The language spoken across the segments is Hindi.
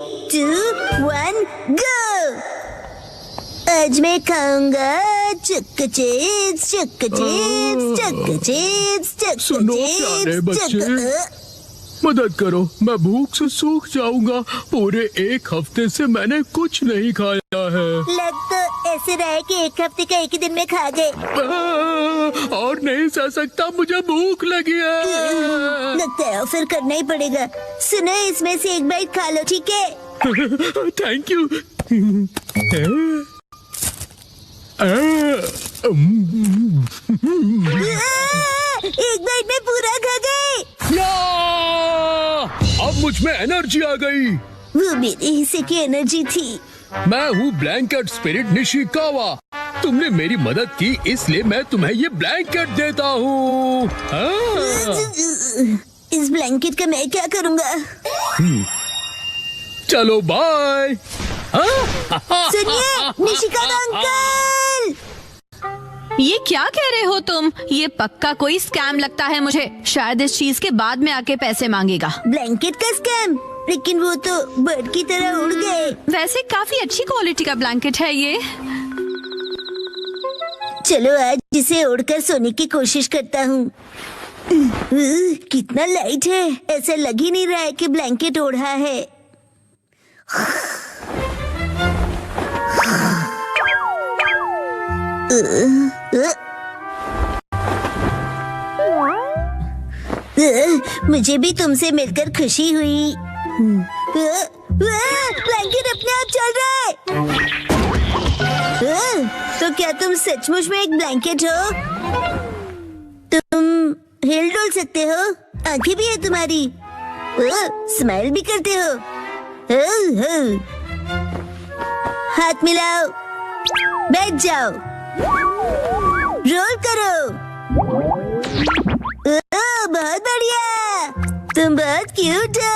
2, 1, go! आज मैं खाऊंगा चक्का चिप्स, चक्का चिप्स, चक्का चिप्स, चक्का सुनो प्यारे बच्चे, मदद करो, मैं भूख से सूख जाऊंगा। पूरे 1 हफ्ते से मैंने कुछ नहीं खाया है। लग तो ऐसे रहा है कि 1 हफ्ते का 1 ही दिन में खा गए। और नहीं सह सकता, मुझे भूख लगी है। लगता है फिर करना ही पड़ेगा। सुनो, इसमें से 1 बाइट खा लो, ठीक है? Thank you. एक बाइट में पूरा खा गए। अब मुझ में एनर्जी आ गई। वो मेरे हिस्से की एनर्जी थी। मैं हूँ ब्लैंकेट स्पिरिट निशिकावा। तुमने मेरी मदद की, इसलिए मैं तुम्हें ये ब्लैंकेट देता हूँ। इस ब्लैंकेट का मैं क्या करूँगा? चलो बाय। सुनिए निशिकावा अंकल, ये क्या कह रहे हो तुम? ये पक्का कोई स्कैम लगता है मुझे। शायद इस चीज के बाद में आके पैसे मांगेगा। ब्लैंकेट का स्कैम? लेकिन वो तो बर्ड की तरह उड़ गए। वैसे काफी अच्छी क्वालिटी का ब्लैंकेट है ये। चलो आज इसे ओढ़कर सोने की कोशिश करता हूँ। कितना लाइट है, ऐसा लग ही नहीं रहा है कि ब्लैंकेट ओढ़ा है। मुझे भी तुमसे मिलकर खुशी हुई। ब्लैंकेट अपने आप चल रहा है। तो क्या तुम सचमुच में एक ब्लैंकेट हो? तुम हिल डुल सकते हो, आंखें भी है तुम्हारी, स्माइल भी करते हो। हाथ मिलाओ, बैठ जाओ, रोल करो। बहुत बढ़िया, तुम बहुत क्यूट हो।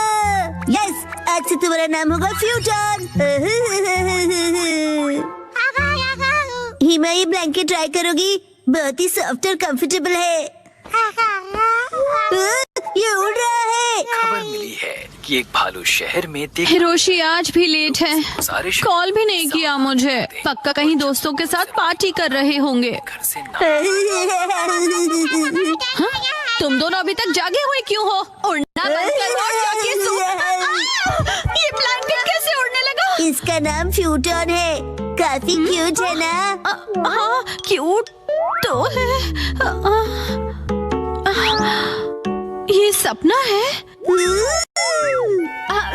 यस, आज से तुम्हारा नाम होगा फ्यूटन। हिमा, ये ब्लैंकेट ट्राई करोगी? बहुत ही सॉफ्ट और कंफर्टेबल है। ये उड़ रहा है। खबर मिली है कि एक भालू शहर में हिरोशी आज भी लेट है। कॉल भी नहीं किया मुझे। पक्का कहीं दोस्तों के साथ पार्टी कर रहे होंगे। घर से हाँ? तुम दोनों अभी तक जागे हुए क्यों हो? उड़ना बंद करो और जाके सो। ये ब्लैंकेट कैसे उड़ने लगा? इसका नाम फ्यूटन है। काफी क्यूट है ना? हाँ, क्यूट तो है। ये सपना है?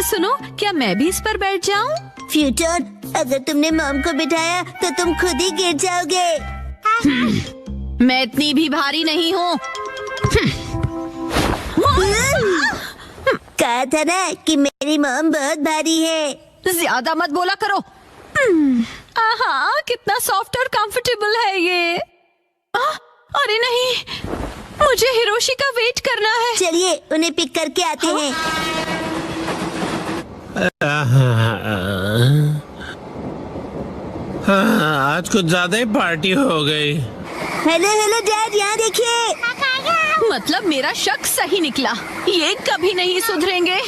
सुनो, क्या मैं भी इस पर बैठ जाऊं? फ्यूटन, अगर तुमने मॉम को बिठाया तो तुम खुद ही गिर जाओगे। मैं इतनी भी भारी नहीं हूँ। कहा था ना कि मेरी मॉम बहुत भारी है। ज्यादा मत बोला करो। आहा, कितना सॉफ्ट और कंफर्टेबल है ये। अरे नहीं, मुझे हिरोशी का वेट करना है। चलिए उन्हें पिक करके आते हैं। आज कुछ ज्यादा ही पार्टी हो गई। हेलो हेलो डैड, यहाँ देखिए। मतलब मेरा शक सही निकला। ये कभी नहीं सुधरेंगे।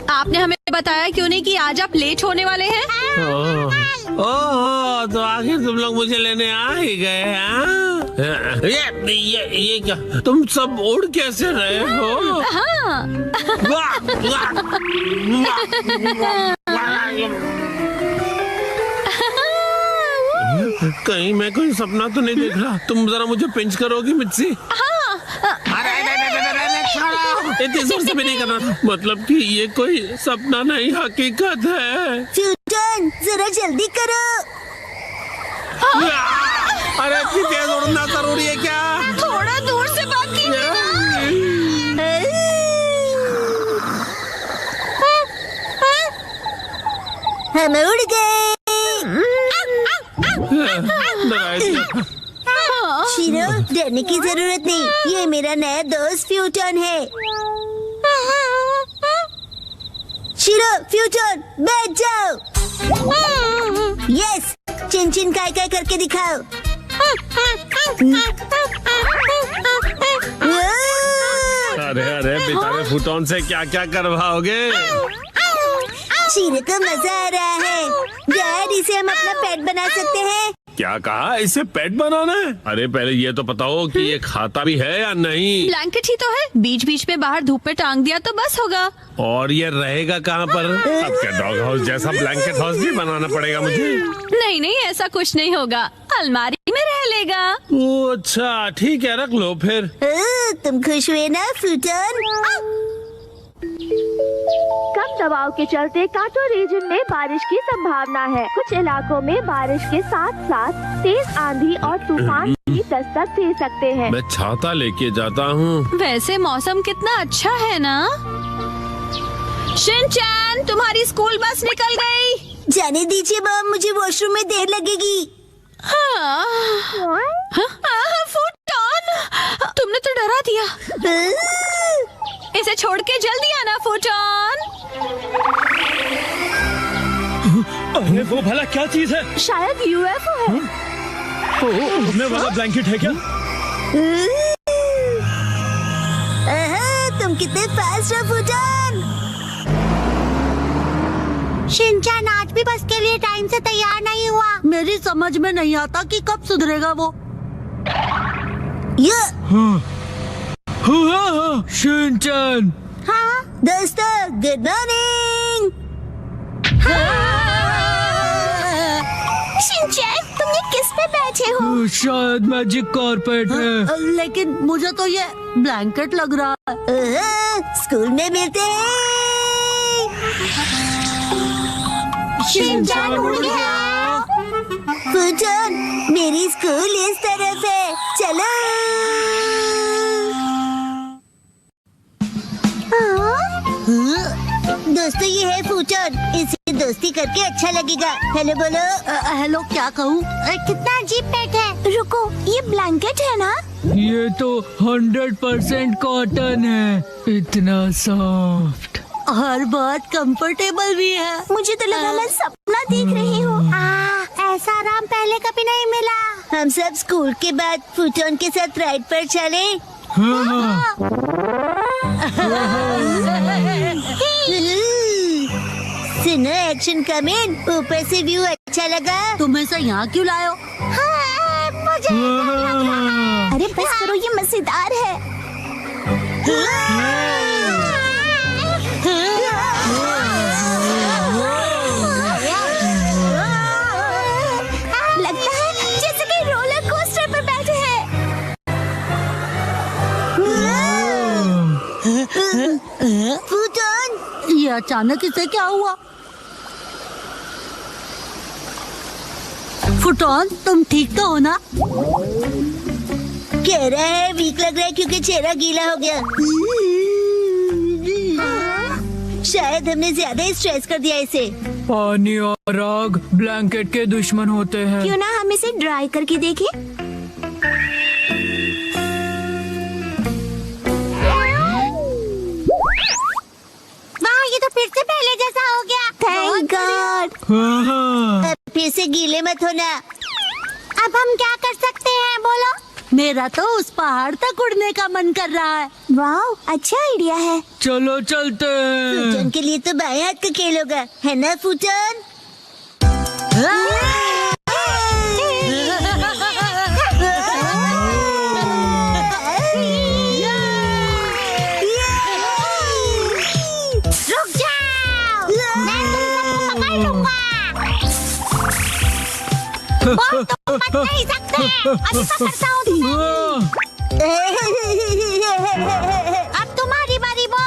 आपने हमें बताया क्यों नहीं कि आज आप लेट होने वाले हैं? ओह, तो आखिर तुम लोग मुझे लेने आ ही गए हैं? ये क्या? तुम सब उड़ कैसे रहे हो? कहीं मैं कोई सपना तो नहीं देख रहा? तुम जरा मुझे पिंच करोगी मिर्ची? इतनी जोर से भी नहीं करना था। मतलब कि ये कोई सपना नहीं, हकीकत है। फ्यूटन, जरा जल्दी करो। अरे इतनी तेज उड़ना जरूरी है क्या? थोड़ा दूर से बात कीजिए। हम उड़ गए। शीरो, डरने की जरूरत नहीं। ये मेरा नया दोस्त फ्यूटन है। शीरो, फ्यूटन, बैठ जाओ। यस, चिन चिन काय काय करके दिखाओ। अरे अरे बेचारे फुटोन से क्या क्या करवाओगे? शीरे को मजा आ रहा है। डैड, इसे हम अपना पेट बना सकते हैं। क्या कहा? इसे पेट बनाना है? अरे पहले ये तो बताओ कि ये खाता भी है या नहीं? ब्लैंकेट ही तो है, बीच बीच में बाहर धूप में टांग दिया तो बस होगा। और ये रहेगा कहाँ पर? अब क्या डॉग हाउस जैसा ब्लैंकेट हाउस भी बनाना पड़ेगा मुझे? नहीं नहीं, ऐसा कुछ नहीं होगा, अलमारी में रह लेगा। ओ अच्छा, ठीक है, रख लो फिर। तुम खुश हुए ना फूटन? कम दबाव के चलते काटो रीजन में बारिश की संभावना है। कुछ इलाकों में बारिश के साथ साथ तेज आंधी और तूफान भी दस्तक दे सकते हैं। मैं छाता लेके जाता हूँ। वैसे मौसम कितना अच्छा है ना। शिनचैन, तुम्हारी स्कूल बस निकल गई। जाने दीजिए मॉम, मुझे वॉशरूम में देर लगेगी। हाँ। फुटोन, तुमने तो डरा दिया। इसे छोड़ के जल्दी आना फुटोन। अरे वो भला क्या चीज है? शायद यूएफओ है। उड़ने वाला ब्लैंकेट है क्या? तुम कितने फास्ट हो फूटन। शिनचैन आज भी बस के लिए टाइम से तैयार नहीं हुआ। मेरी समझ में नहीं आता कि कब सुधरेगा वो। शिनचैन, हाँ दोस्तों, गुड मॉर्निंग। शिनचैन, तुम ये किस पे बैठे हो? शायद मैजिक कारपेट है। लेकिन मुझे तो ये ब्लैंकेट लग रहा है। स्कूल में मिलते हैं। शिनचैन उड़ गया। फूटन, मेरी स्कूल इस तरफ है, चलो। दोस्तों, ये है फूटन, इसे दोस्ती करके अच्छा लगेगा। हेलो बोलो। हेलो, क्या कहूँ? कितना अजीब पेट है। रुको, ये ब्लैंकेट है ना? ये तो 100% कॉटन है, इतना सॉफ्ट। हर बात कंफर्टेबल भी है। मुझे तो लगा मैं सपना देख रही हूँ। ऐसा आराम पहले कभी नहीं मिला। हम सब स्कूल के बाद फूटन के साथ राइड पर चले। सुनो, एक्शन कमेंट। ऊपर से व्यू अच्छा लगा। तुम ऐसा यहाँ क्यों लाए हो? मुझे अरे बस करो, ये मजेदार है। लगता है जैसे कि रोलर कोस्टर पर बैठे हैं। फूटन, ये अचानक इसे क्या हुआ? फुटोन, तुम ठीक तो हो ना? कह रहा है वीक लग रहा है क्योंकि चेहरा गीला हो गया। शायद हमने ज्यादा ही स्ट्रेस कर दिया इसे। पानी और आग ब्लैंकेट के दुश्मन होते हैं। क्यों ना हम इसे ड्राई करके देखें? वाह, ये तो फिर से पहले जैसा हो गया। Thank God. अब फिर से गीले मत होना। अब हम क्या कर सकते हैं, बोलो? मेरा तो उस पहाड़ तक उड़ने का मन कर रहा है। वाह, अच्छा आइडिया है। चलो चलते हैं। फूटन के लिए तो बाएं हाथ का खेल होगा, है ना फूटन? रुक जाओ, मैं तुम सबको पकड़ लूंगा। तुम बच नहीं सकते। अभी पकड़ता हूँ तुम्हें। अब तुम्हारी बारी बो।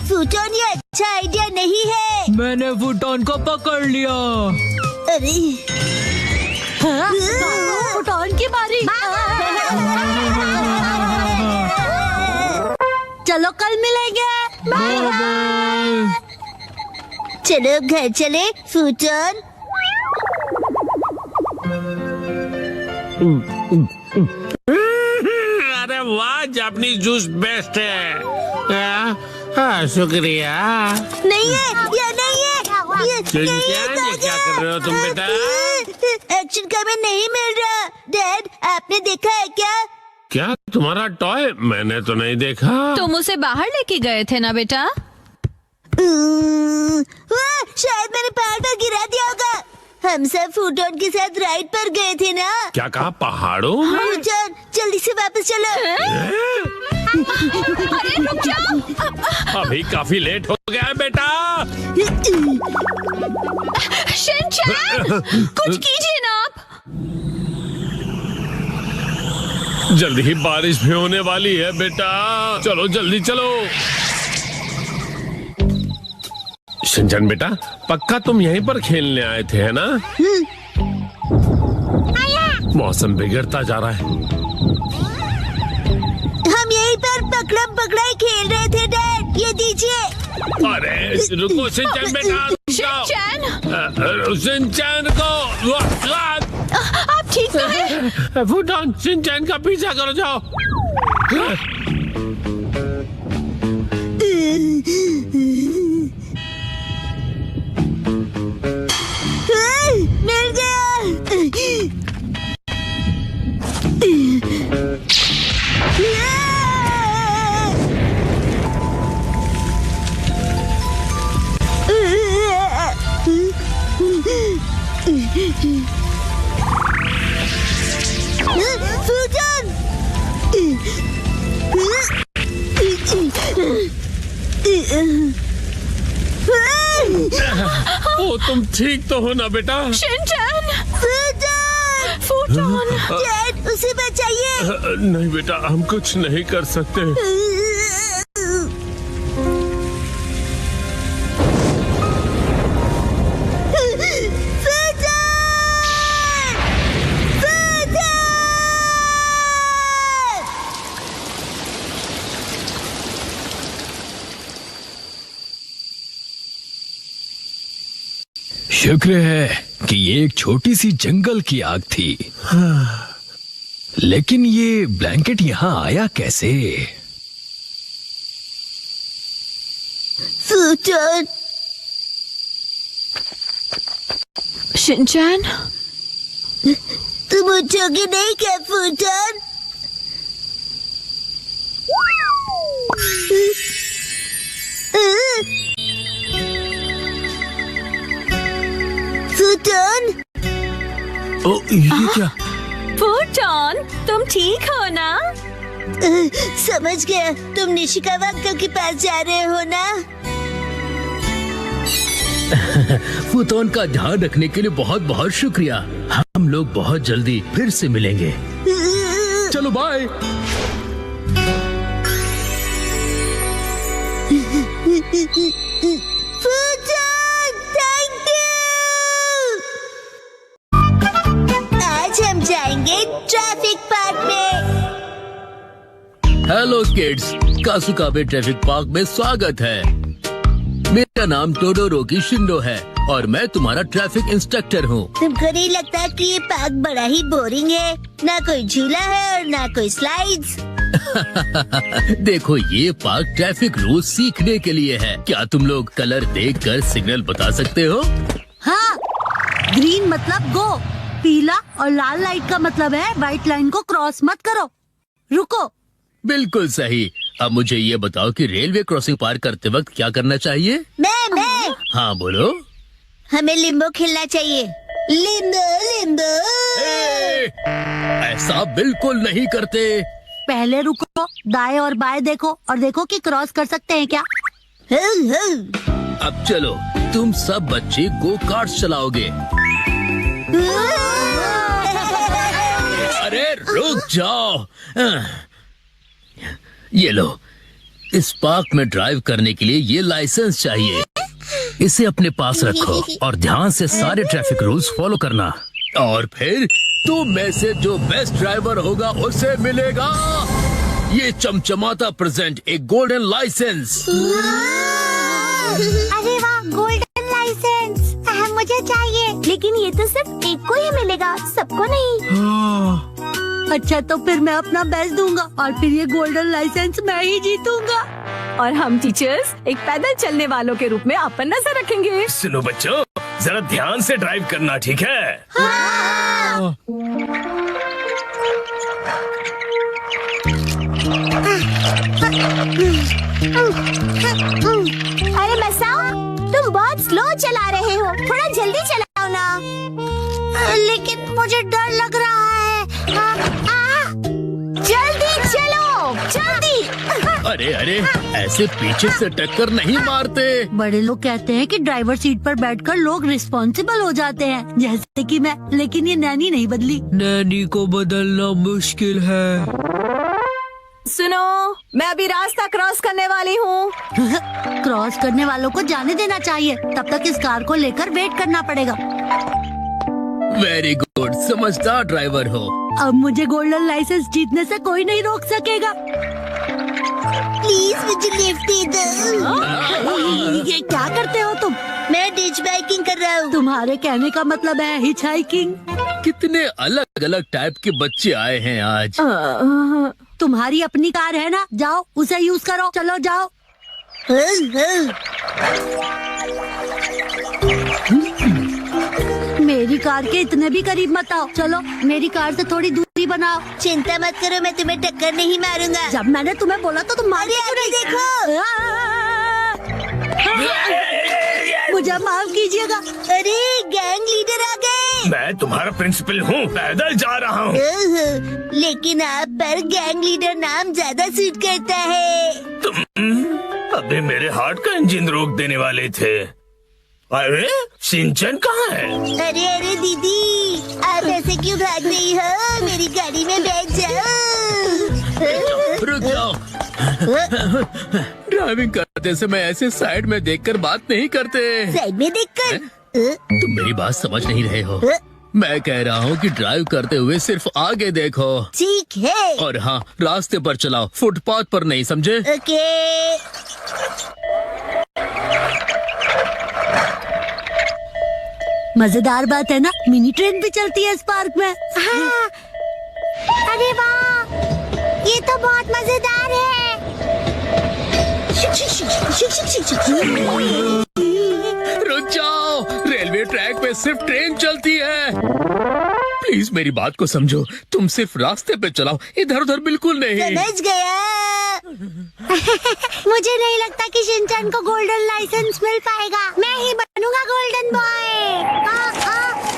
फूटन, ये अच्छा आइडिया नहीं है। मैंने फुटोन को पकड़ लिया। अरे फुटोन की बारी। चलो कल मिलेंगे। Bye bye. चलो घर चले फूटन। अरे वाह, जापानीज जूस बेस्ट है। शुक्रिया। नहीं है, ये नहीं है, शिनचैन, ये क्या कर रहे हो तुम बेटा? एक्शन का में नहीं मिल रहा। डैड, आपने देखा है क्या? क्या तुम्हारा टॉय? मैंने तो नहीं देखा। तुम उसे बाहर लेके गए थे ना बेटा? शायद मैंने पहाड़ पर गिरा दिया होगा। हम सब फूटोन के साथ राइड पर गए थे ना। क्या कहा, पहाड़ों में? फूटोन, जल्दी से वापस चलो। अरे रुक जाओ। अभी काफी लेट हो गया है बेटा। शिनचैन, कुछ कीजिए ना आप। जल्दी ही बारिश भी होने वाली है बेटा। चलो जल्दी चलो। शिनचैन बेटा, पक्का तुम यहीं पर खेलने आए थे, है ना? मौसम बिगड़ता जा रहा है। हम यहीं पर पकड़म पकड़ाई खेल रहे थे डैड। ये दीजिए। अरे रुको शिनचैन बेटा, रुक जाओ। शिनचैन को आप ठीक तो हैं? फूटोन, शिनचैन का पीछा करो, जाओ। मिल गया। फूटोन। ओ, तुम ठीक तो हो ना बेटा? शिनचैन, फूटोन। फूटोन। डैड, उसे बचाइए। नहीं बेटा, हम कुछ नहीं कर सकते। शुक्र है कि ये एक छोटी सी जंगल की आग थी। लेकिन ये ब्लैंकेट यहाँ आया कैसे? फूटोन। शिनचैन, तुम उठोगे नहीं क्या फूटोन? फूटोन। ओ, ये क्या? फूटोन, तुम ठीक हो ना? समझ गया, तुम निशिकावा अंकल के पास जा रहे हो ना? फूटोन का ध्यान रखने के लिए बहुत बहुत शुक्रिया। हम लोग बहुत जल्दी फिर से मिलेंगे। चलो बाय। फूटोन, thank you. आज हम जाएंगे ट्रैफिक पार्क में। हेलो किड्स, कासुकाबे ट्रैफिक पार्क में स्वागत है। मेरा नाम टोडोरोकी शिंडो है और मैं तुम्हारा ट्रैफिक इंस्ट्रक्टर हूँ। तुमको नहीं लगता कि ये पार्क बड़ा ही बोरिंग है? ना कोई झूला है और ना कोई स्लाइड्स। देखो, ये पार्क ट्रैफिक रूल्स सीखने के लिए है। क्या तुम लोग कलर देखकर सिग्नल बता सकते हो? हाँ, ग्रीन मतलब गो, पीला और लाल लाइट का मतलब है व्हाइट लाइन को क्रॉस मत करो, रुको। बिल्कुल सही। अब मुझे ये बताओ कि रेलवे क्रॉसिंग पार करते वक्त क्या करना चाहिए? मैं हाँ बोलो। हमें लिम्बो खेलना चाहिए। Limbo Limbo. ऐसा बिल्कुल नहीं करते। पहले रुको, दाएं और बाएं देखो और देखो कि क्रॉस कर सकते हैं क्या। अब चलो, तुम सब बच्चे गो कार्ट चलाओगे। अरे रुक जाओ। ये लो, इस पार्क में ड्राइव करने के लिए ये लाइसेंस चाहिए। इसे अपने पास रखो और ध्यान से सारे ट्रैफिक रूल्स फॉलो करना। और फिर तुम में से जो बेस्ट ड्राइवर होगा उसे मिलेगा ये चमचमाता प्रेजेंट, एक गोल्डन लाइसेंस। अरे वाह, गोल्डन लाइसेंस मुझे चाहिए। लेकिन ये तो सिर्फ एक को ही मिलेगा, सबको नहीं। अच्छा, तो फिर मैं अपना बेस्ट दूंगा और फिर ये गोल्डन लाइसेंस मैं ही जीतूंगा। और हम टीचर्स एक पैदल चलने वालों के रूप में आप पर नजर रखेंगे। सुनो बच्चों, जरा ध्यान से ड्राइव करना, ठीक है? अरे मसाओ, तुम बहुत स्लो चला रहे हो, थोड़ा जल्दी चलाओ ना। लेकिन मुझे डर लग रहा है। जल्दी चलो, जल्दी। अरे अरे, ऐसे पीछे से टक्कर नहीं मारते। बड़े लोग कहते हैं कि ड्राइवर सीट पर बैठकर लोग रिस्पॉन्सिबल हो जाते हैं, जैसे कि मैं। लेकिन ये नैनी नहीं बदली। नैनी को बदलना मुश्किल है। सुनो, मैं अभी रास्ता क्रॉस करने वाली हूँ। क्रॉस करने वालों को जाने देना चाहिए, तब तक इस कार को लेकर वेट करना पड़ेगा। वेरी गुड, समझदार ड्राइवर हो। अब मुझे गोल्डन लाइसेंस जीतने से कोई नहीं रोक सकेगा। प्लीज मुझे लिफ्ट दे दो। ये क्या करते हो तुम? मैं डिच बाइकिंग कर रहा हूँ। तुम्हारे कहने का मतलब है हिच हाइकिंग। कितने अलग अलग टाइप के बच्चे आए हैं आज। तुम्हारी अपनी कार है ना, जाओ उसे यूज करो। चलो जाओ। मेरी कार के इतने भी करीब मत आओ। चलो मेरी कार से थोड़ी दूरी बनाओ। चिंता मत करो, मैं तुम्हें टक्कर नहीं मारूंगा। जब मैंने तुम्हें बोला तो तुम मारे क्यों नहीं? देखो। मुझे माफ कीजिएगा। अरे गैंग लीडर आ गए। मैं तुम्हारा प्रिंसिपल हूँ, पैदल जा रहा हूँ। लेकिन आप पर गैंग लीडर नाम ज्यादा सूट करता है। अबे मेरे हार्ट का इंजन रोक देने वाले थे। अरे सिंचन कहाँ है? अरे अरे दीदी, आप ऐसे क्यों भाग रही हो? मेरी गाड़ी में बैठ जाओ। रुक जाओ। ड्राइविंग करते समय ऐसे साइड में देखकर बात नहीं करते। साइड में देखकर? तुम मेरी बात समझ नहीं रहे हो। मैं कह रहा हूँ कि ड्राइव करते हुए सिर्फ आगे देखो। ठीक है। और हाँ, रास्ते पर चलाओ, फुटपाथ पर नहीं, समझे? ओके। मजेदार बात है ना, मिनी ट्रेन भी चलती है इस पार्क में। हाँ। अरे वाह, ये तो बहुत मजेदार है। रुक जाओ, रेलवे ट्रैक पे सिर्फ ट्रेन चलती है। प्लीज मेरी बात को समझो, तुम सिर्फ रास्ते पे चलाओ, इधर उधर बिल्कुल नहीं। समझ गया। मुझे नहीं लगता कि शिनचैन को गोल्डन लाइसेंस मिल पाएगा। मैं ही बनूंगा गोल्डन बॉय।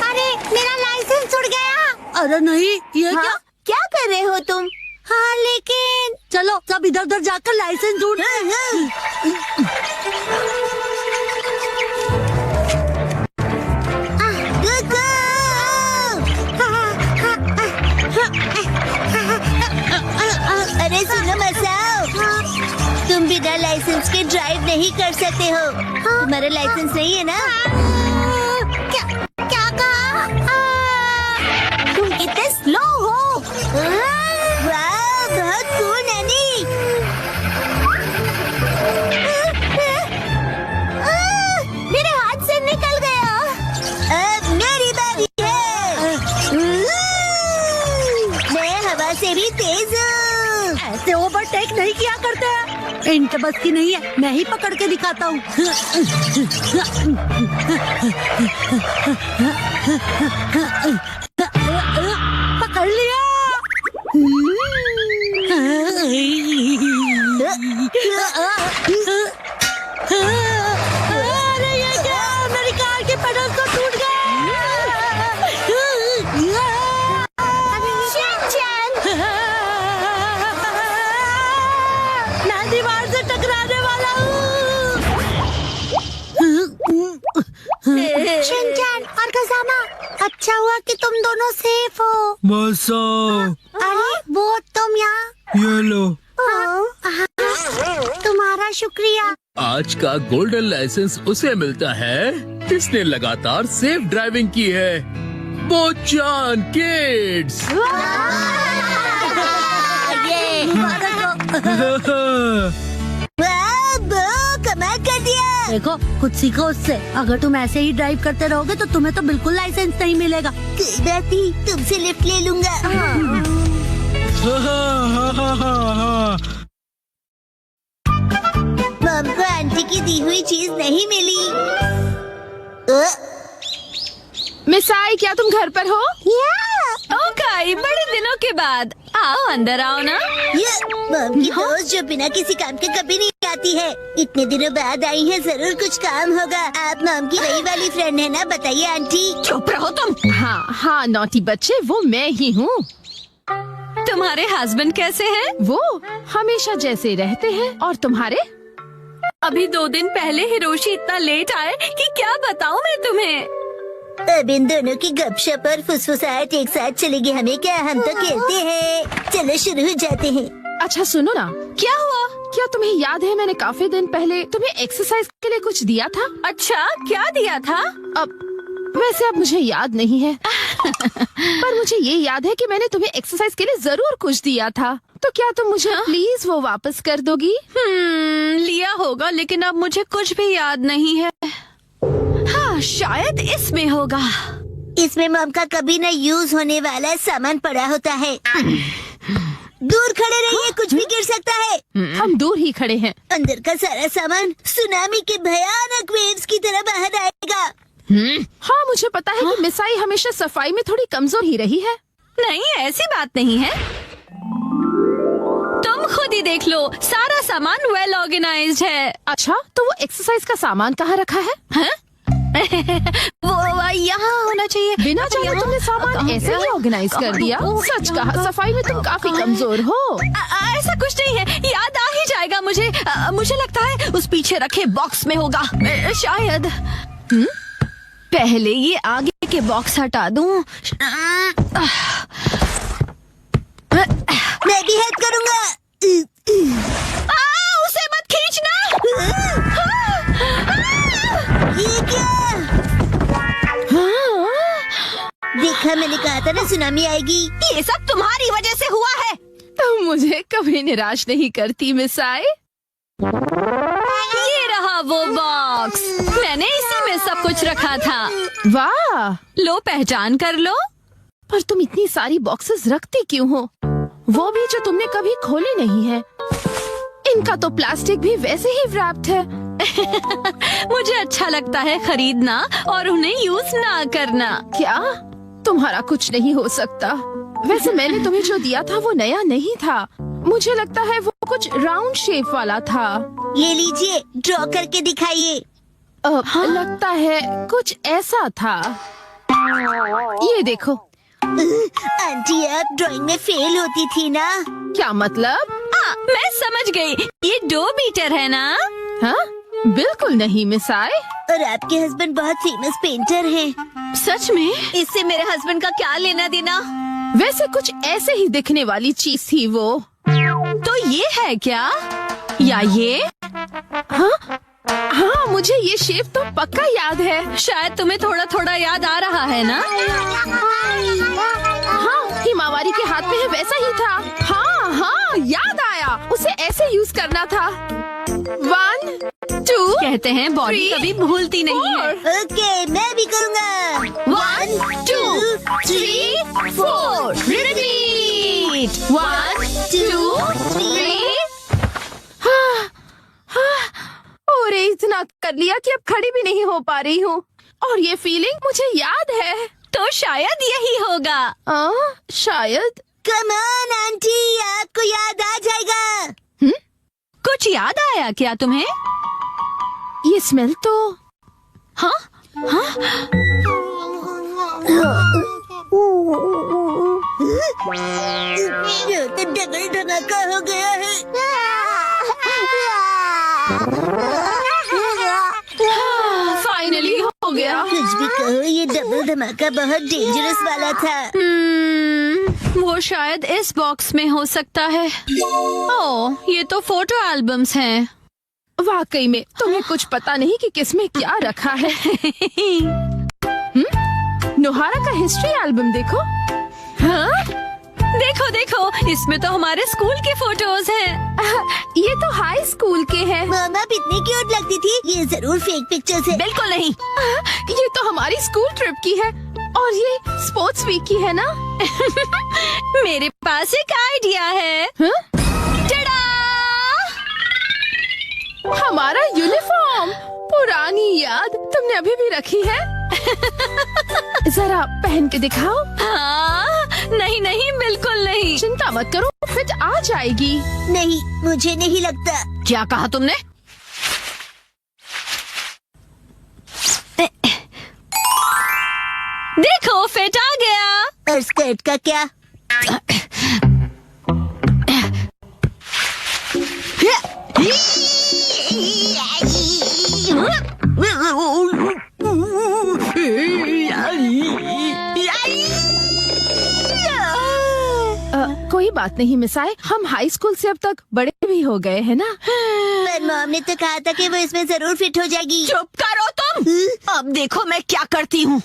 अरे मेरा लाइसेंस उड़ गया। अरे नहीं, ये हाँ? क्या कर रहे हो तुम? हाँ लेकिन चलो सब इधर उधर जाकर लाइसेंस ढूंढ। अरे सुनो मसाओ, तुम बिना लाइसेंस के ड्राइव नहीं कर सकते हो। तुम्हारा लाइसेंस नहीं है ना? क्या कहा? तुम कितने स्लो हो। वाह, बहुत कूल नैनी। मेरे हाथ से निकल गया। अब मेरी बारी है। मैं हवा से भी तेज हूँ। ऐसे ओवरटेक नहीं किया करते हैं। इनके बस की नहीं है, मैं ही पकड़ के दिखाता हूँ। पकड़ लिया। अरे ये क्या, मेरी कार के पेडल तो टूट गए। मैं दीवार से टकराने वाला हूँ। शिनचैन और कज़ामा, अच्छा हुआ कि तुम दोनों सेफ हो। मसा, अरे वो तुम यहाँ। ये लो। तुम्हारा शुक्रिया। आज का गोल्डन लाइसेंस उसे मिलता है जिसने लगातार सेफ ड्राइविंग की है। बोचान किड्स। वाह, बो, कमाल कर दिया। देखो कुछ सीखो उससे। अगर तुम ऐसे ही ड्राइव करते रहोगे तो तुम्हें तो बिल्कुल लाइसेंस नहीं मिलेगा। कोई बात नहीं, तुमसे लिफ्ट ले लूंगा। आंटी की दी हुई चीज नहीं मिली। मिस आई, क्या तुम घर पर हो? ओके, बड़े दिनों के बाद। आओ अंदर आओ ना। ये मॉम की दोस्त जो बिना किसी काम के कभी नहीं आती है, इतने दिनों बाद आई है, जरूर कुछ काम होगा। आप मॉम की वही वाली फ्रेंड है ना? बताइए आंटी। चुप रहो तुम। हाँ नॉटी बच्चे, वो मैं ही हूँ। तुम्हारे हस्बैंड कैसे हैं? वो हमेशा जैसे रहते हैं। और तुम्हारे? अभी 2 दिन पहले हिरोशी इतना लेट आए कि क्या बताऊँ मैं तुम्हें। अब इन दोनों की गपशप और फुसफुसाहट एक साथ चलेगी हमें क्या? हम तो खेलते हैं। चलो शुरू हो जाते हैं। अच्छा सुनो ना, क्या हुआ? क्या तुम्हें याद है मैंने काफी दिन पहले तुम्हें एक्सरसाइज के लिए कुछ दिया था? अच्छा, क्या दिया था? वैसे अब मुझे याद नहीं है पर मुझे ये याद है कि मैंने तुम्हें एक्सरसाइज के लिए जरूर कुछ दिया था। तो क्या तुम मुझे प्लीज वो वापस कर दोगी? लिया होगा, लेकिन अब मुझे कुछ भी याद नहीं है। हाँ, शायद इसमें होगा। इसमें मॉम का कभी न यूज होने वाला सामान पड़ा होता है। दूर खड़े रहिए, कुछ भी गिर सकता है। हम दूर ही खड़े हैं। अंदर का सारा सामान सुनामी के भयानक वेव्स की तरह बाहर आएगा। हाँ, मुझे पता है कि मिस आई हमेशा सफाई में थोड़ी कमजोर ही रही है। नहीं, ऐसी बात नहीं है। तुम खुद ही देख लो, सारा सामान वेल ऑर्गेनाइज्ड है। अच्छा, तो वो एक्सरसाइज का सामान कहाँ रखा है? वो यहाँ होना चाहिए। बिना जाने तुमने सामान ऐसे ही ऑर्गेनाइज कर दिया। सच कहा, सफाई में तुम काफी कमजोर हो। ऐसा कुछ नहीं है, याद आ ही जाएगा मुझे। मुझे लगता है उस पीछे रखे बॉक्स में होगा शायद। पहले ये आगे के बॉक्स हटा दूं। मैं भी हेल्प करूँगा। उसे मत खींचना। ये क्या? देखा, मैंने कहा था ना सुनामी आएगी। ये सब तुम्हारी वजह से हुआ है। तुम मुझे कभी निराश नहीं करती मिस आई। ये रहा वो बॉक्स, मैंने इसी में सब कुछ रखा था। वाह, लो पहचान कर लो। पर तुम इतनी सारी बॉक्सेस रखती क्यों हो? वो भी जो तुमने कभी खोले नहीं है। इनका तो प्लास्टिक भी वैसे ही रैप्ड है। मुझे अच्छा लगता है खरीदना और उन्हें यूज ना करना। क्या? तुम्हारा कुछ नहीं हो सकता। वैसे मैंने तुम्हें जो दिया था वो नया नहीं था। मुझे लगता है वो कुछ राउंड शेप वाला था। ये लीजिए, ड्रॉ करके दिखाइए। लगता है कुछ ऐसा था। ये देखो। आंटी, आप ड्राइंग में फेल होती थी ना? क्या मतलब? मैं समझ गई, ये डो बीटर है ना? हाँ, बिल्कुल नहीं मिस आई। और आपके हस्बैंड बहुत फेमस पेंटर हैं। सच में? इससे मेरे हस्बैंड का क्या लेना देना? वैसे कुछ ऐसे ही दिखने वाली चीज थी वो। तो ये है क्या? या ये? हाँ, मुझे ये शेप तो पक्का याद है। शायद तुम्हें थोड़ा थोड़ा याद आ रहा है ना? हाँ, हिमावारी के हाथ में है वैसा ही था। हाँ, याद आया। उसे ऐसे यूज करना था। 1, 2 कहते हैं बॉडी कभी भूलती नहीं है। ओके, मैं भी करूँगा। 1, 2, 3, 4 रिपीट। 1, 2, 3। और इतना कर लिया कि अब खड़ी भी नहीं हो पा रही हूँ। और ये फीलिंग मुझे याद है। तो शायद यही होगा। शायद। कम ऑन आंटी, आपको याद आ जाएगा। कुछ याद आया क्या तुम्हें? ये स्मेल तो। हाँ? ये तो डबल धमाका हो गया है। फाइनली हो गया। कुछ भी कहो, ये डबल धमाका बहुत डेंजरस वाला था। वो शायद इस बॉक्स में हो सकता है। ओह, ये तो फोटो एल्बम्स हैं। वाकई में तुम्हें कुछ पता नहीं कि किसमें क्या रखा है। नोहारा का हिस्ट्री एल्बम देखो। हाँ? देखो, इसमें तो हमारे स्कूल के फोटोज हैं। ये तो हाई स्कूल के हैं। मामा इतनी क्यूट लगती थी। ये जरूर फेक पिक्चर्स है। बिल्कुल नहीं। ये तो हमारी स्कूल ट्रिप की है। और ये स्पोर्ट्स वीक की है ना? मेरे पास एक आइडिया है। हमारा यूनिफॉर्म, पुरानी याद तुमने अभी भी रखी है? जरा पहन के दिखाओ। नहीं नहीं, बिल्कुल नहीं। चिंता मत करो, फिट आ जाएगी। नहीं, मुझे नहीं लगता। क्या कहा तुमने? देखो, फिट आ गया। और स्कर्ट का क्या? कोई बात नहीं मिसाए, हम हाई स्कूल से अब तक बड़े भी हो गए हैं ना। पर मॉम ने तो कहा था कि वो इसमें जरूर फिट हो जाएगी। चुप करो तुम। अब देखो मैं क्या करती हूँ।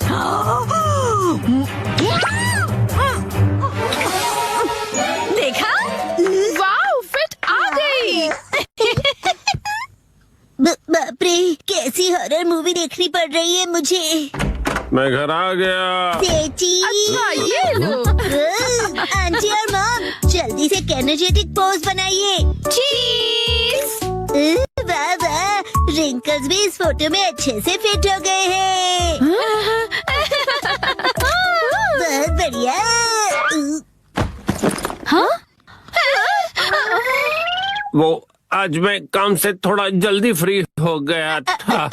देखा? वाह, फिट आ गई। बाप रे, कैसी हॉरर मूवी देखनी पड़ रही है मुझे। मैं घर आ गया। सेठी। अच्छा, ये लो। आंटी और मॉम, जल्दी से एनर्जेटिक पोज बनाइए। चीज। वाह वाह, रिंकल्स भी इस फोटो में अच्छे से फिट हो गए हैं। बहुत बढ़िया। वो आज मैं काम से थोड़ा जल्दी फ्री हो गया था।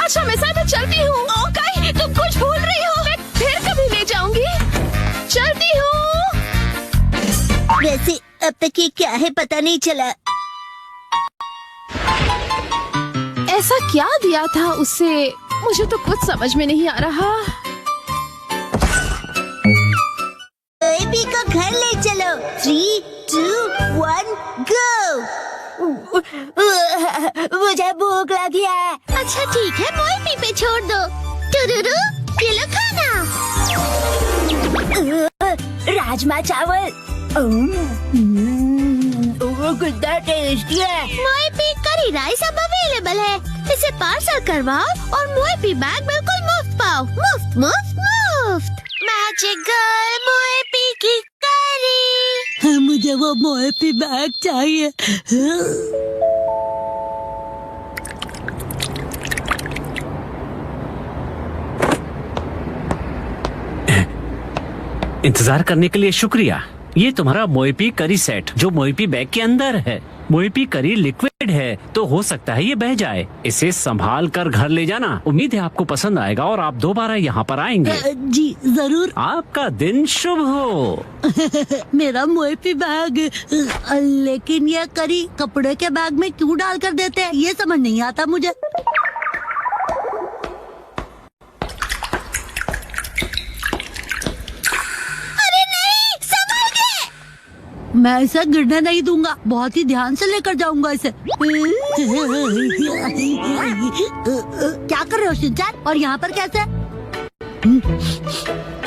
अच्छा मैं चलती हूँ। ओके, तुम कुछ भूल रही हो। मैं फिर कभी ले जाऊंगी। चलती हूँ। वैसे अब तक ये क्या है पता नहीं चला। ऐसा क्या दिया था उसे, मुझे तो कुछ समझ में नहीं आ रहा। बेबी को घर ले चलो। 3, 2, 1, गो। मुझे भूख लगी है। अच्छा ठीक है, मोई पे छोड़ दो। टुरुरु, ये लो खाना। राजमा चावल। कितना टेस्टी है। मोई करी राइस अब अवेलेबल है। इसे पार्सल करवाओ और मोई बैग बिल्कुल मुफ्त पाओ। मुफ्त मुफ्त मुफ्त। मैजिकल मोई की करी। मुझे वो मोएपी बैग चाहिए। इंतजार करने के लिए शुक्रिया। ये तुम्हारा मोएपी करी सेट जो मोएपी बैग के अंदर है। मोएपी करी लिक्विड है तो हो सकता है ये बह जाए। इसे संभाल कर घर ले जाना। उम्मीद है आपको पसंद आएगा और आप दोबारा यहाँ पर आएंगे। जी जरूर। आपका दिन शुभ हो। मेरा मोएपी बैग। लेकिन ये करी कपड़े के बैग में क्यों डाल कर देते हैं, ये समझ नहीं आता मुझे। मैं इसे गिरने नहीं दूंगा, बहुत ही ध्यान से लेकर जाऊंगा इसे। क्या कर रहे हो शिनचैन, और यहाँ पर कैसे?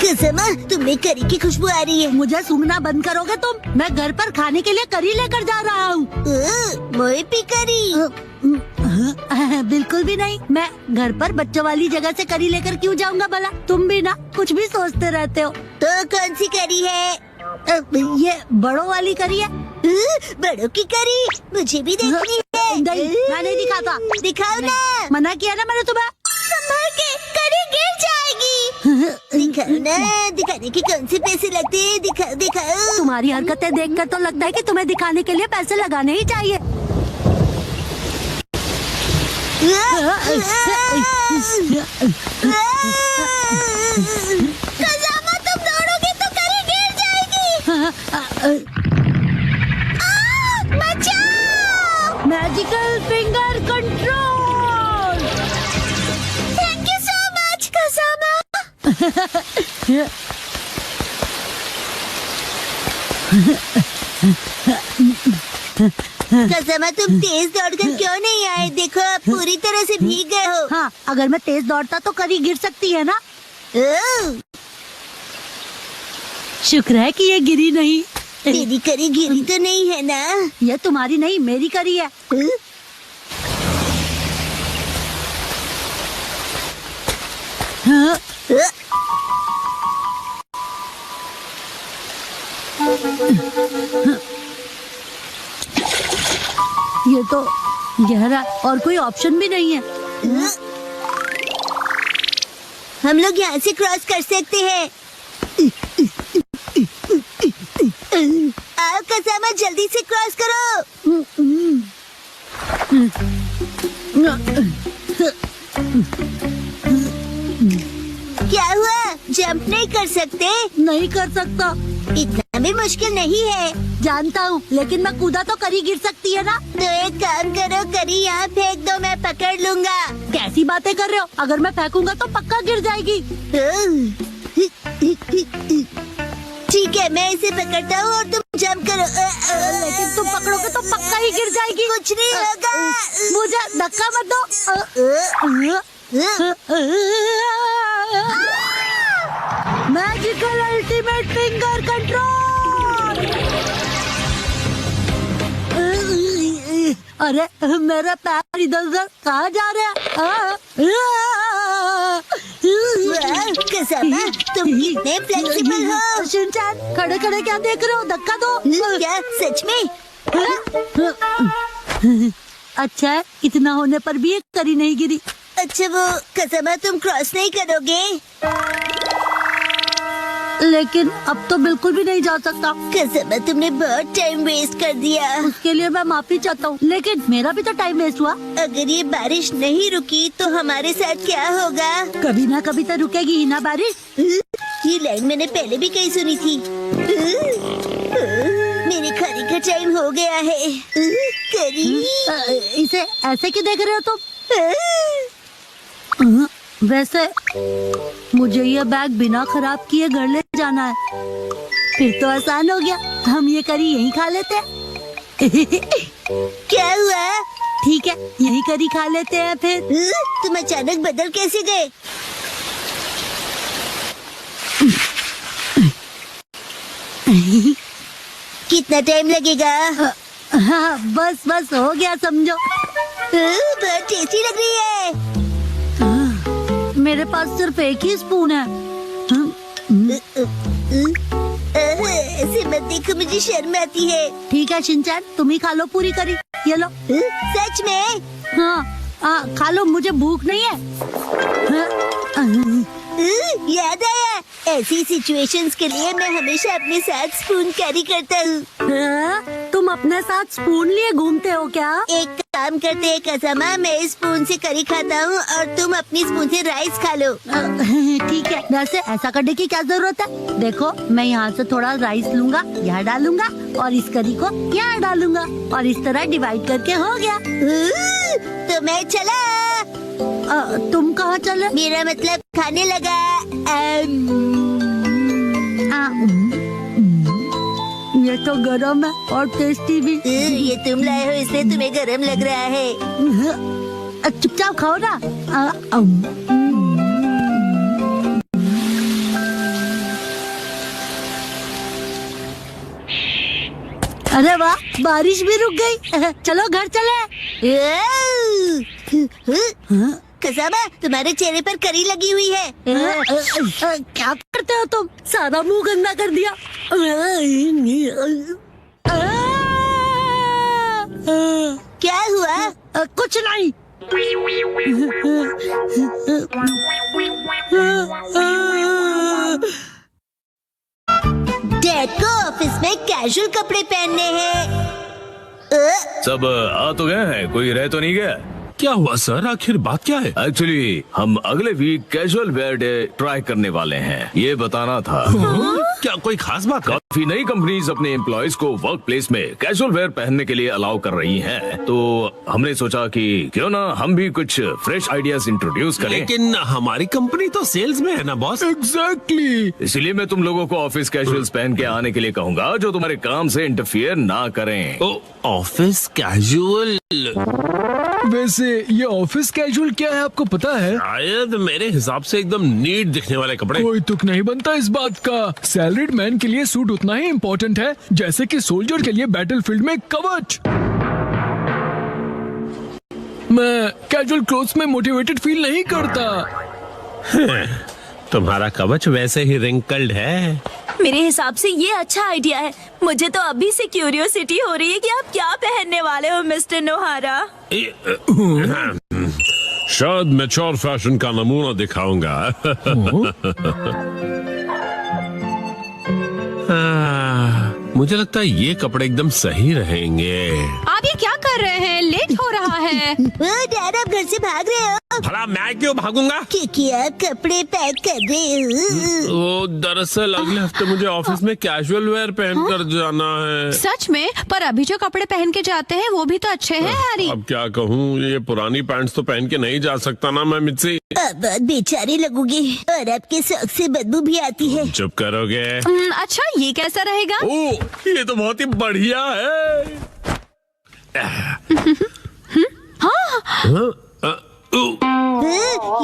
कसमा, तुम्हें करी की खुशबू आ रही है। मुझे सूंघना बंद करोगे तुम? मैं घर पर खाने के लिए करी लेकर जा रहा हूँ। मोएपी करी। बिल्कुल भी नहीं। मैं घर पर बच्चों वाली जगह से करी लेकर क्यों जाऊंगा भला? तुम भी ना कुछ भी सोचते रहते हो। तो कौन सी करी है? ये बड़ों वाली करी है। बड़ों की करी मुझे भी देखनी है। नहीं, मैं नहीं दिखाता। दिखाओ ना। मना किया ना मैंने तुम्हें। संभाल के, करी गिर जाएगी। दिखाओ ना, दिखाने के कौन से पैसे लगते हैं? दिखाओ दिखाओ। तुम्हारी हरकतें देखकर तो लगता है कि तुम्हें दिखाने के लिए पैसे लगाने ही चाहिए। खजामा, तुम दौड़ोगे तो करी गिर जाएगी। बचाओ। Magical finger control. Thank you so much Khajama. Khajama, तुम तेज दौड़कर क्यों नहीं आए? देखो आप पूरी तरह से भीग गए हो। हाँ, अगर मैं तेज दौड़ता तो करी गिर सकती है ना। शुक्र है कि ये गिरी नहीं। तेरी करी गिरी तो नहीं है ना? ये तुम्हारी नहीं, मेरी करी है। हाँ। ये तो गहरा और कोई ऑप्शन भी नहीं है। हम लोग यहाँ से क्रॉस कर सकते हैं। आओ कसामा, जल्दी से क्रॉस करो। क्या हुआ? जंप नहीं कर सकते? नहीं कर सकता। इतना भी मुश्किल नहीं है। जानता हूँ, लेकिन मैं कूदा तो करी गिर सकती है ना। तो एक काम करो, करी यहाँ फेंक दो, मैं पकड़ लूंगा। कैसी बातें कर रहे हो? अगर मैं फेंकूंगा तो पक्का गिर जाएगी। ठीक है, मैं इसे पकड़ता हूँ और तुम जंप करो। लेकिन तुम पकड़ोगे तो पक्का ही गिर जाएगी। कुछ नहीं होगा। मुझे धक्का मत दो। Magical ultimate finger control. अरे मेरा पैर इधर उधर कहाँ जा रहा है? कसामा, तुम कितने फ्लेक्सिबल हो। शिनचैन, खड़े खड़े क्या देख रहे हो? धक्का दो। क्या सच में? अच्छा है, इतना होने पर भी एक करी नहीं गिरी। अच्छा वो कसामा, तुम क्रॉस नहीं करोगे? लेकिन अब तो बिल्कुल भी नहीं जा सकता। कसामा, तुमने बहुत टाइम वेस्ट कर दिया। उसके लिए मैं माफी चाहता हूँ, लेकिन मेरा भी तो टाइम वेस्ट हुआ। अगर ये बारिश नहीं रुकी तो हमारे साथ क्या होगा? कभी ना कभी तो रुकेगी ही ना बारिश। ये लाइन मैंने पहले भी कहीं सुनी थी। मेरे खाने का टाइम हो गया है। करी, इसे ऐसे क्यों देख रहे हो तुम? वैसे मुझे ये बैग बिना खराब किए घर ले जाना है। फिर तो आसान हो गया, हम ये करी यहीं खा लेते हैं। क्या हुआ? ठीक है, यहीं करी खा लेते हैं फिर। तुम अचानक बदल कैसे गए? कितना टाइम लगेगा? हाँ, बस बस हो गया समझो। बहुत टेस्टी लग रही है। मेरे पास सिर्फ एक ही स्पून है। ऐसे मत देखो, मुझे शर्म आती है। ठीक है शिनचैन, तुम ही खा लो पूरी करी। ये लो। सच में? हाँ, खा लो, मुझे भूख नहीं है। याद आया, ऐसी सिचुएशंस के लिए मैं हमेशा अपने साथ स्पून कैरी करता हूँ। तुम अपने साथ स्पून लिए घूमते हो क्या? एक काम करते हैं कसामा, मैं इस स्पून से करी खाता हूँ और तुम अपनी स्पून से राइस खा लो। ठीक है, वैसे ऐसा करने की क्या जरूरत है? देखो, मैं यहाँ से थोड़ा राइस लूंगा, यहाँ डालूंगा और इस करी को यहाँ डालूंगा और इस तरह डिवाइड करके हो गया। तो मैं चला। तुम कहाँ चले? मेरा मतलब खाने लगा। ये तो गरम है और टेस्टी भी। ये तुम लाए हो इसलिए तुम्हें गरम लग रहा है। चुपचाप खाओ ना। अरे वाह, बारिश भी रुक गई। चलो घर चले। कसामा, तुम्हारे चेहरे पर करी लगी हुई है। क्या करते हो तुम? सारा मुंह गंदा कर दिया। क्या हुआ? कुछ नहीं। डैड को ऑफिस में कैजुअल कपड़े पहनने हैं। सब आ तो गए हैं, कोई रह तो नहीं गया? क्या हुआ सर, आखिर बात क्या है? एक्चुअली हम अगले week casual wear day try करने वाले हैं, ये बताना था। क्या कोई खास बात है? काफी नई कंपनीज अपने एम्प्लॉयज को वर्क प्लेस में कैजुअल वेयर पहनने के लिए अलाउ कर रही हैं, तो हमने सोचा कि क्यों ना हम भी कुछ फ्रेश आइडियाज इंट्रोड्यूस करें। लेकिन हमारी कंपनी तो सेल्स में है ना बॉस। एग्जैक्टली, इसलिए मैं तुम लोगों को ऑफिस कैजुअल्स पहन के आने के लिए कहूँगा जो तुम्हारे काम से इंटरफियर ना करें। Office casual? वैसे ये ऑफिस कैजुअल क्या है आपको पता है? शायद मेरे हिसाब से एकदम नीट दिखने वाले कपड़े। कोई तुक नहीं बनता इस बात का। सैलरीड मैन के लिए सूट उतना ही इम्पोर्टेंट है जैसे कि सोल्जर के लिए बैटलफील्ड में कवच। मैं कैजुअल क्लोथ्स में मोटिवेटेड फील नहीं करता। तुम्हारा कवच वैसे ही रिंकल्ड है। मेरे हिसाब से ये अच्छा आइडिया है। मुझे तो अभी से क्यूरियोसिटी हो रही है कि आप क्या पहनने वाले हो मिस्टर नोहारा। शायद मैच्योर फैशन का नमूना दिखाऊंगा। मुझे लगता है ये कपड़े एकदम सही रहेंगे। आप ये क्या कर रहे हैं? लेट हो रहा है। डैड आप घर से भाग रहे हो भला मैं क्यों भागूंगा? क्योंकि आप कपड़े पैक कर रहे हो। वो दरअसल अगले हफ्ते मुझे ऑफिस में कैजुअल वेयर पहन कर जाना है। सच में? पर अभी जो कपड़े पहन के जाते हैं वो भी तो अच्छे हैं हैरी। अब क्या कहूँ, ये पुरानी पैंट्स तो पहन के नहीं जा सकता ना मैं मिर्ची। अब बहुत बेचारे लगोगे और आपके सॉक्स से बदबू भी आती है। चुप करोगे? अच्छा ये कैसा रहेगा? ओह ये तो बहुत ही बढ़िया है। हाँ?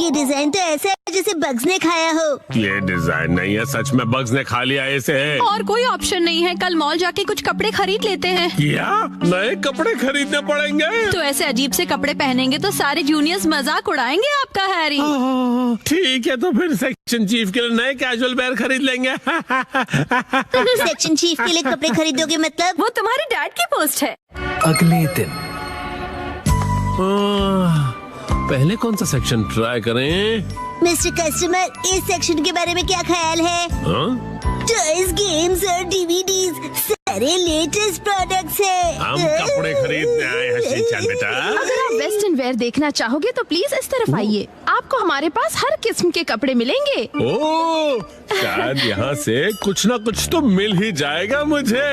ये डिजाइन तो ऐसा है जैसे बग्स ने खाया हो। ये डिजाइन नहीं है, सच में बग्स ने खा लिया इसे। और कोई ऑप्शन नहीं है, कल मॉल जाके कुछ कपड़े खरीद लेते हैं। क्या नए कपड़े खरीदने पड़ेंगे? तो ऐसे अजीब से कपड़े पहनेंगे तो सारे जूनियर्स मजाक उड़ाएंगे आपका हैरी। ठीक है तो फिर सेक्शन चीफ के लिए नए कैजुअल वेयर खरीद लेंगे। सेक्शन चीफ के लिए कपड़े खरीदोगे मतलब? वो तुम्हारे डैड की पोस्ट है। अगले दिन पहले कौन सा सेक्शन ट्राई करें? मिस्टर कस्टमर इस सेक्शन के बारे में क्या ख्याल है? टॉयज, गेम्स और डीवीडीज सारे लेटेस्ट प्रोडक्ट्स हैं। हम कपड़े खरीदने आए हैं शिनचैन बेटा। अगर आप वेस्टर्न वेयर देखना चाहोगे तो प्लीज इस तरफ आइए। आपको हमारे पास हर किस्म के कपड़े मिलेंगे। ओह शायद यहाँ से कुछ ना कुछ तो मिल ही जाएगा मुझे।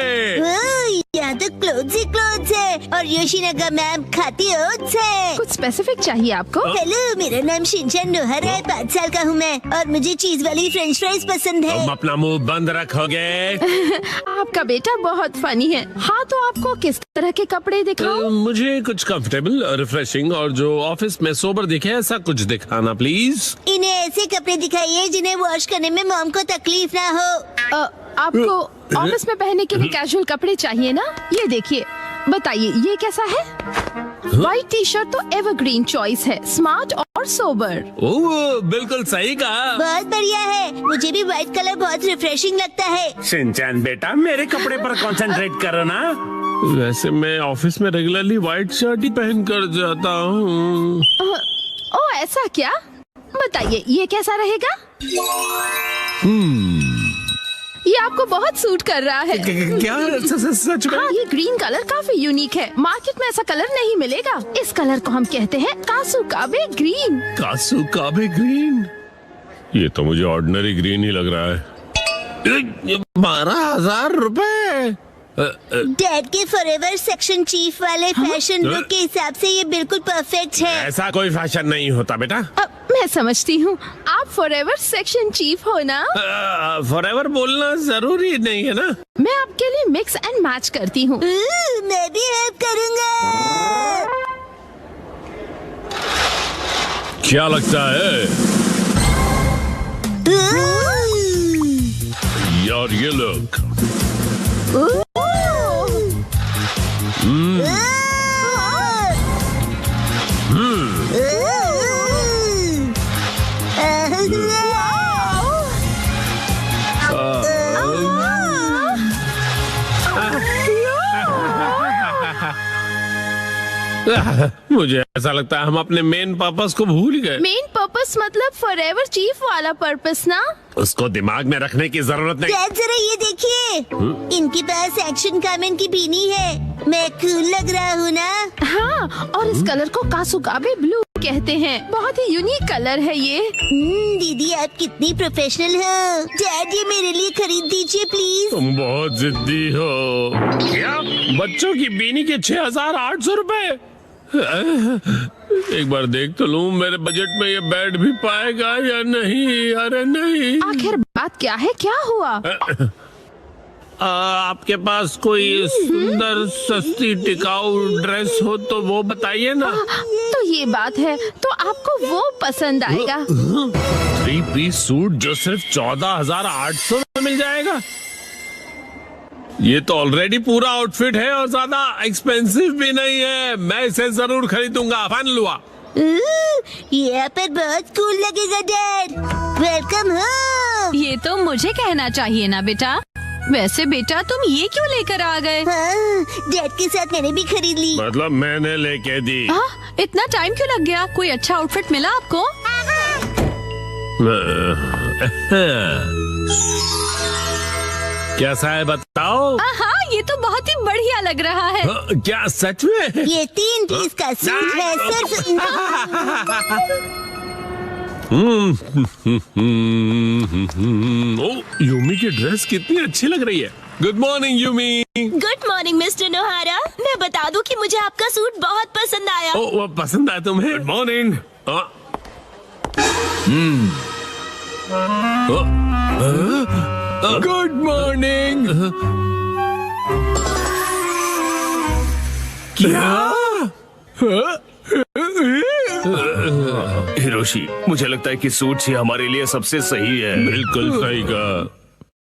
यहाँ तो क्लोथ्स ही क्लोथ्स है और योशिनागा मैम खाती ओट्स है। कुछ स्पेसिफिक चाहिए आपको? हेलो मेरा नाम शिनचैन नोहारा है, 5 साल का हूँ मैं और मुझे चीज वाली फ्रेंच फ्राइज पसंद है। तुम अपना मुंह बंद रखोगे? आपका बेटा बहुत फनी है। हाँ तो आपको किस तरह के कपड़े दिखाऊं? मुझे कुछ कंफर्टेबल, रिफ्रेशिंग और जो ऑफिस में सोबर दिखे ऐसा कुछ दिखाना प्लीज। इन्हें ऐसे कपड़े दिखाइए जिन्हें वॉश करने में मॉम को तकलीफ ना हो। आपको ऑफिस में पहनने के लिए कैजुअल कपड़े चाहिए ना? ये देखिए, बताइए ये कैसा है? व्हाइट टी शर्ट तो एवरग्रीन चॉइस है, स्मार्ट और सोबर। ओह बिल्कुल सही कहा। बहुत बढ़िया है, मुझे भी व्हाइट कलर बहुत रिफ्रेशिंग लगता है। शिनचैन बेटा मेरे कपड़े पर कंसंट्रेट करो ना। वैसे मैं ऑफिस में रेगुलरली व्हाइट शर्ट ही पहन कर जाता हूँ। ओ ऐसा क्या? बताइए ये कैसा रहेगा? ये आपको बहुत सूट कर रहा है। क्या सच में? हाँ, ये ग्रीन कलर काफी यूनिक है, मार्केट में ऐसा कलर नहीं मिलेगा। इस कलर को हम कहते हैं कासुकाबे ग्रीन। कासुकाबे ग्रीन? ये तो मुझे ऑर्डिनरी ग्रीन ही लग रहा है। 12,000 रुपए। डैड के फॉरएवर सेक्शन चीफ वाले फैशन लुक के हिसाब से ये बिल्कुल परफेक्ट है। ऐसा कोई फैशन नहीं होता बेटा। मैं समझती हूँ, आप फॉरएवर सेक्शन चीफ हो ना? फॉरएवर बोलना जरूरी नहीं है ना। मैं आपके लिए मिक्स एंड मैच करती हूँ। मैं भी हेल्प करूँगा। क्या लगता है यार ये लुक? मुझे ऐसा लगता है हम अपने मेन पर्पस को भूल गए। मेन पर्पस मतलब फॉरएवर चीफ वाला पर्पस ना? उसको दिमाग में रखने की जरूरत नहीं। डैड जरा ये देखिए, इनके पास एक्शन कामन की बीनी है। मैं कूल लग रहा हूँ ना? हाँ, और इस कलर को कासुकाबे ब्लू कहते हैं। बहुत ही यूनिक कलर है ये। दीदी आप कितनी प्रोफेशनल हो। डैड ये मेरे लिए खरीद दीजिए प्लीज। तुम बहुत जिद्दी हो। क्या बच्चों की बीनी के 6,800 रुपए? एक बार देख तो लूं मेरे बजट में ये बैठ भी पाएगा या नहीं। अरे नहीं। आखिर बात क्या है, क्या हुआ? आपके पास कोई सुंदर सस्ती टिकाऊ ड्रेस हो तो वो बताइए ना। तो ये बात है, तो आपको वो पसंद आएगा। 3 पीस सूट जो सिर्फ 14,800 में मिल जाएगा। ये तो ऑलरेडी पूरा आउटफिट है और ज्यादा एक्सपेंसिव भी नहीं है। मैं इसे जरूर खरीदूंगा। फाइनल हुआ। ये पर बहुत कूल लगेगा डैड। Welcome home. ये तो मुझे कहना चाहिए ना बेटा। वैसे बेटा तुम ये क्यों लेकर आ गए? डैड के साथ मैंने भी खरीद ली। मतलब मैंने लेके दी। इतना टाइम क्यों लग गया? कोई अच्छा आउटफिट मिला आपको? कैसा है बताओ? हाँ, ये तो बहुत ही बढ़िया लग रहा है। क्या सच में? ये 3 पीस का सूट है सिर्फ। ओ, यूमी की ड्रेस कितनी अच्छी लग रही है। Good morning Yumi. Good morning mister नोहारा। मैं बता दूं कि मुझे आपका सूट बहुत पसंद आया। ओ, वो पसंद आया तुम्हें? Good morning. Good morning. क्या? हिरोशी, मुझे लगता है कि सूट ही हमारे लिए सबसे सही है। बिल्कुल सही कहा।